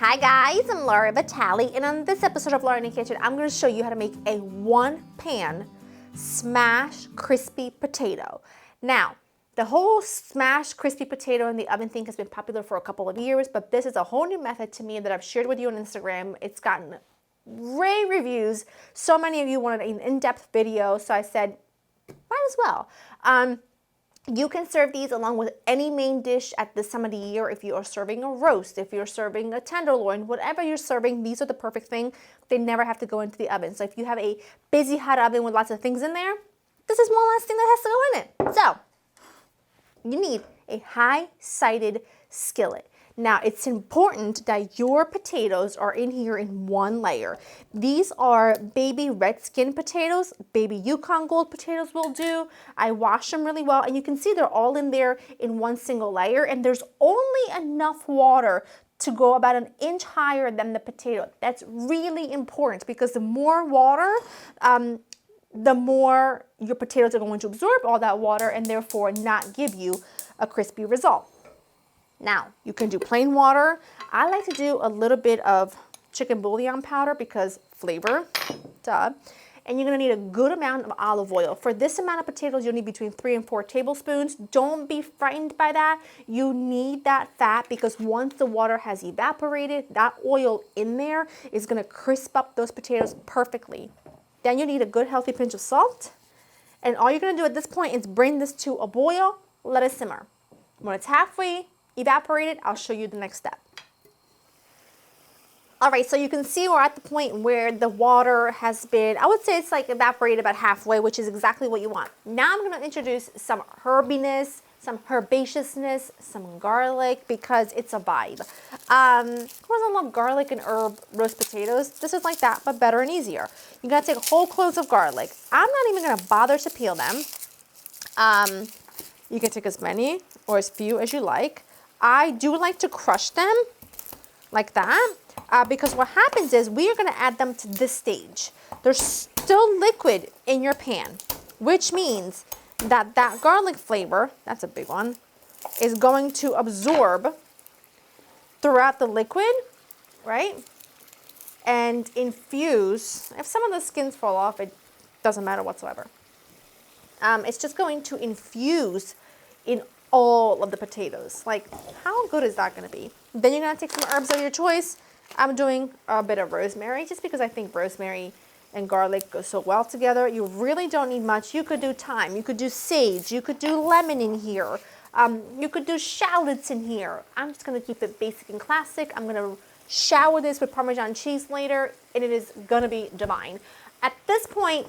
Hi guys, I'm Laura Vitale, and on this episode of Laura in the Kitchen, I'm going to show you how to make a one-pan smashed crispy potato. Now, the whole smashed crispy potato in the oven thing has been popular for a couple of years, but this is a whole new method to me that I've shared with you on Instagram. It's gotten rave reviews. So many of you wanted an in-depth video, so I said, might as well. You can serve these along with any main dish at this time of the year. If you are serving a roast, if you're serving a tenderloin, whatever you're serving, these are the perfect thing. They never have to go into the oven. So if you have a busy hot oven with lots of things in there, this is one less thing that has to go in it. So you need a high-sided skillet. Now, it's important that your potatoes are in here in one layer. These are baby red skin potatoes. Baby Yukon Gold potatoes will do. I wash them really well, and you can see they're all in there in one single layer, and there's only enough water to go about an inch higher than the potato. That's really important because the more water, the more your potatoes are going to absorb all that water and therefore not give you a crispy result. Now, you can do plain water. I like to do a little bit of chicken bouillon powder because flavor, duh. And you're gonna need a good amount of olive oil. For this amount of potatoes, you'll need between 3 and 4 tablespoons. Don't be frightened by that. You need that fat because once the water has evaporated, that oil in there is gonna crisp up those potatoes perfectly. Then you need a good healthy pinch of salt. And all you're gonna do at this point is bring this to a boil, let it simmer. When it's halfway evaporated, I'll show you the next step. All right, so you can see we're at the point where the water has been, I would say it's like evaporated about halfway, which is exactly what you want. Now I'm gonna introduce some herbiness, some herbaceousness, some garlic, because it's a vibe. Who doesn't love garlic and herb roast potatoes? This is like that, but better and easier. You gotta take whole cloves of garlic. I'm not even gonna bother to peel them. You can take as many or as few as you like. I do like to crush them like that because what happens is we are going to add them to this stage. They're still liquid in your pan, which means that that garlic flavor, that's a big one, is going to absorb throughout the liquid, right? And infuse. If some of the skins fall off, it doesn't matter whatsoever. It's just going to infuse in all of the potatoes. Like, how good is that going to be? Then you're going to take some herbs of your choice. I'm doing a bit of rosemary just because I think rosemary and garlic go so well together. You really don't need much. You could do thyme, you could do sage, you could do lemon in here, you could do shallots in here. I'm just going to keep it basic and classic. I'm going to shower this with Parmesan cheese later, and it is going to be divine. At this point,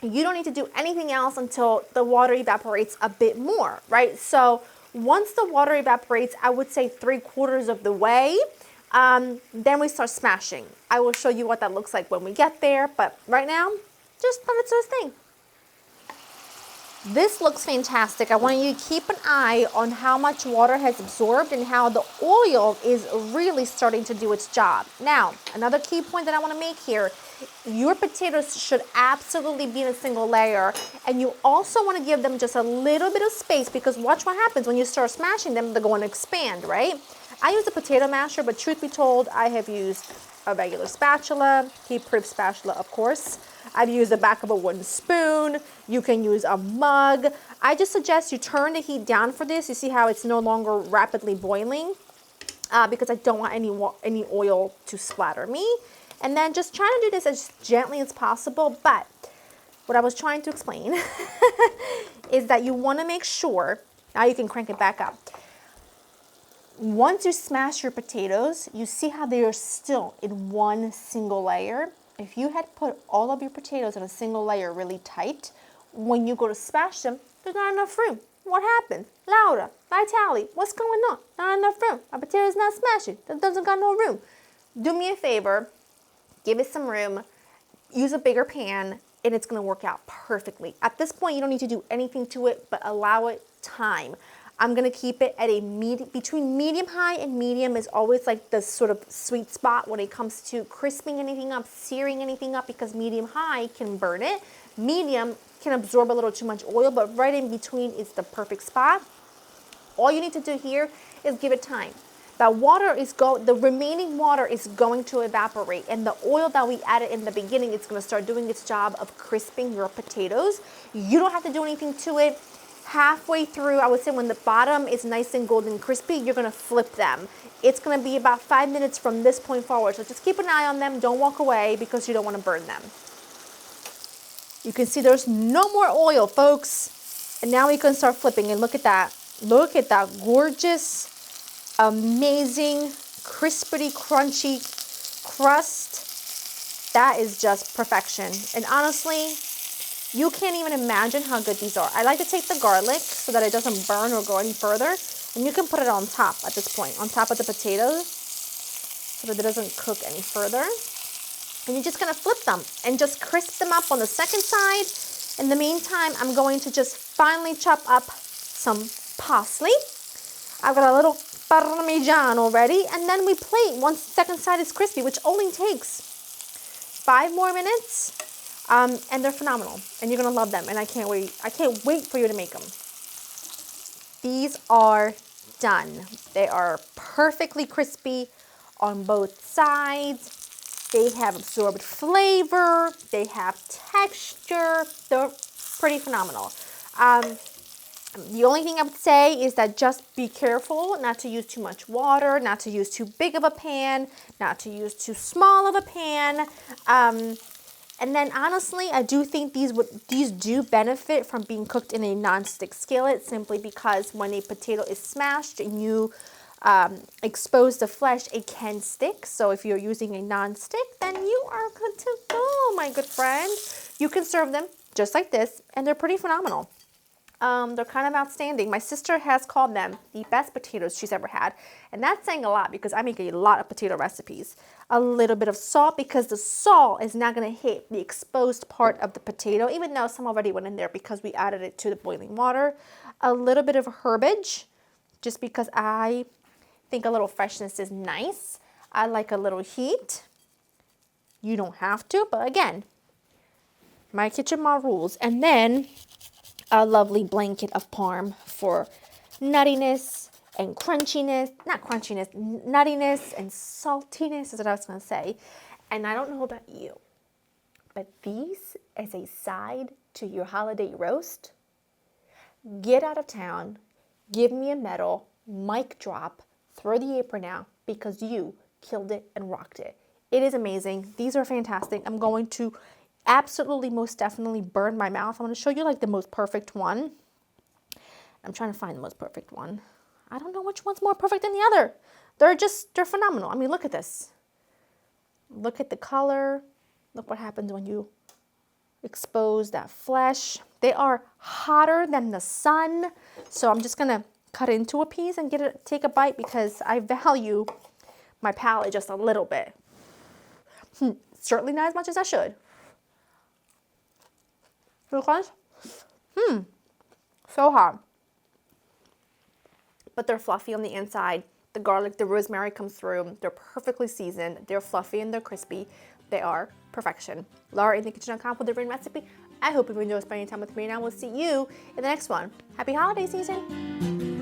you don't need to do anything else until the water evaporates a bit more, right? So once the water evaporates, I would say 3/4 of the way, then we start smashing. I will show you what that looks like when we get there, but right now, just let it do its thing. This looks fantastic. I want you to keep an eye on how much water has absorbed and how the oil is really starting to do its job. Now, another key point that I want to make here, your potatoes should absolutely be in a single layer, and you also want to give them just a little bit of space because watch what happens when you start smashing them, they're going to expand, right? I use a potato masher, but truth be told, I have used a regular spatula, heat-proof spatula, of course. I've used the back of a wooden spoon. You can use a mug. I just suggest you turn the heat down for this. You see how it's no longer rapidly boiling because I don't want any oil to splatter me. And then just try to do this as gently as possible. But what I was trying to explain is that you want to make sure, now you can crank it back up. Once you smash your potatoes, you see how they are still in one single layer. If you had put all of your potatoes in a single layer really tight, when you go to smash them, there's not enough room. What happened? Laura, Vitale, what's going on? Not enough room. My potato's not smashing. That doesn't got no room. Do me a favor, give it some room, use a bigger pan, and it's gonna work out perfectly. At this point, you don't need to do anything to it, but allow it time. I'm gonna keep it at a between medium high, and medium is always like the sort of sweet spot when it comes to crisping anything up, searing anything up, because medium high can burn it. Medium can absorb a little too much oil, but right in between is the perfect spot. All you need to do here is give it time. the remaining water is going to evaporate, and the oil that we added in the beginning is going to start doing its job of crisping your potatoes. You don't have to do anything to it. Halfway through, I would say when the bottom is nice and golden crispy, you're going to flip them. It's going to be about 5 minutes from this point forward. So just keep an eye on them. Don't walk away because you don't want to burn them. You can see there's no more oil, folks. And now we can start flipping, and look at that. Look at that gorgeous, amazing, crispity, crunchy crust. That is just perfection. And honestly, you can't even imagine how good these are. I like to take the garlic so that it doesn't burn or go any further. And you can put it on top at this point, on top of the potatoes, so that it doesn't cook any further. And you're just gonna flip them and just crisp them up on the second side. In the meantime, I'm going to just finely chop up some parsley. I've got a little parmigiano ready, and then we plate once the second side is crispy, which only takes 5 more minutes. And they're phenomenal, and you're gonna love them, and I can't wait for you to make them. These are done. They are perfectly crispy on both sides. They have absorbed flavor, they have texture, they're pretty phenomenal. The only thing I would say is that just be careful not to use too much water, not to use too big of a pan, not to use too small of a pan. And then honestly, I do think these do benefit from being cooked in a non-stick skillet, simply because when a potato is smashed and you expose the flesh, it can stick. So if you're using a non-stick, then you are good to go, my good friend. You can serve them just like this, and they're pretty phenomenal. They're kind of outstanding. My sister has called them the best potatoes she's ever had. And that's saying a lot because I make a lot of potato recipes. A little bit of salt, because the salt is not going to hit the exposed part of the potato, even though some already went in there because we added it to the boiling water. A little bit of herbage, just because I think a little freshness is nice. I like a little heat. You don't have to, but again, my kitchen, my rules. And then a lovely blanket of parm for nuttiness and crunchiness, not crunchiness, nuttiness and saltiness is what I was going to say. And I don't know about you, but these as a side to your holiday roast, get out of town, give me a medal, mic drop, throw the apron out, because you killed it and rocked it. It is amazing. These are fantastic. I'm going to absolutely, most definitely burn my mouth. I'm going to show you like the most perfect one. I'm trying to find the most perfect one. I don't know which one's more perfect than the other. They're phenomenal. I mean, look at this. Look at the color. Look what happens when you expose that flesh. They are hotter than the sun. So I'm just going to cut into a piece and take a bite, because I value my palate just a little bit. Certainly not as much as I should. Because, so hot. But they're fluffy on the inside. The garlic, the rosemary comes through. They're perfectly seasoned. They're fluffy and they're crispy. They are perfection. LauraInTheKitchen.com with a different recipe. I hope you enjoy spending time with me, and I will see you in the next one. Happy holiday season.